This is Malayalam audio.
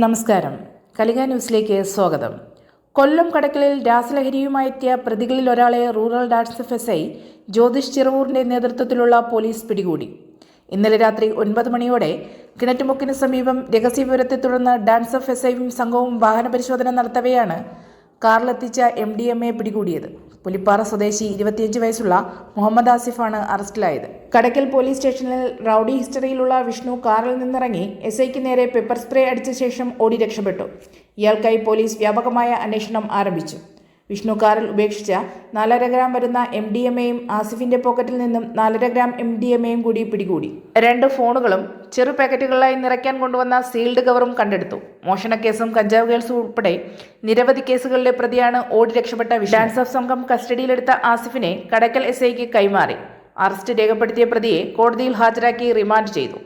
നമസ്കാരം. കലിക ന്യൂസിലേക്ക് സ്വാഗതം. കൊല്ലം കടക്കലിൽ രാസലഹരിയുമായെത്തിയ പ്രതികളിൽ ഒരാളെ റൂറൽ ഡാൻസ് എസ്.ഐ ജ്യോതിഷ് ചിറവൂരിന്റെ നേതൃത്വത്തിലുള്ള പോലീസ് പിടികൂടി. ഇന്നലെ രാത്രി 9 മണിയോടെ കിണറ്റുമുക്കിന് സമീപം രഹസ്യവിവരത്തെ തുടർന്ന് ഡാൻസ് എസ്.ഐയും സംഘവും വാഹന പരിശോധന നടത്തവെയാണ് കാറിലെത്തിച്ച MDMA പിടികൂടിയത്. പുലിപ്പാറ സ്വദേശി 25 വയസ്സുള്ള മുഹമ്മദ് ആസിഫാണ് അറസ്റ്റിലായത്. കടക്കൽ പോലീസ് സ്റ്റേഷനിൽ റൌഡി ഹിസ്റ്ററിയിലുള്ള വിഷ്ണു കാറിൽ നിന്നിറങ്ങി എസ്ഐക്ക് നേരെ പെപ്പർ സ്പ്രേ അടിച്ച ശേഷം ഓടി രക്ഷപ്പെട്ടു. ഇയാൾക്കായി പോലീസ് വ്യാപകമായ അന്വേഷണം ആരംഭിച്ചു. വിഷ്ണു കാറിൽ ഉപേക്ഷിച്ച 4.5 ഗ്രാം വരുന്ന MDMAയും ആസിഫിന്റെ പോക്കറ്റിൽ നിന്നും 4.5 ഗ്രാം MDMAയും കൂടി പിടികൂടി. 2 ഫോണുകളും ചെറു പാക്കറ്റുകളിലായി നിറയ്ക്കാൻ കൊണ്ടുവന്ന സീൽഡ് കവറും കണ്ടെടുത്തു. മോഷണക്കേസും കഞ്ചാവ് കേസും ഉൾപ്പെടെ നിരവധി കേസുകളിലെ പ്രതിയാണ് ഓടി രക്ഷപ്പെട്ട ഡാൻസ് ഓഫ് സംഘം കസ്റ്റഡിയിലെടുത്ത ആസിഫിനെ കടക്കൽ SIക്ക് കൈമാറി. അറസ്റ്റ് രേഖപ്പെടുത്തിയ പ്രതിയെ കോടതിയിൽ ഹാജരാക്കി റിമാൻഡ് ചെയ്തു.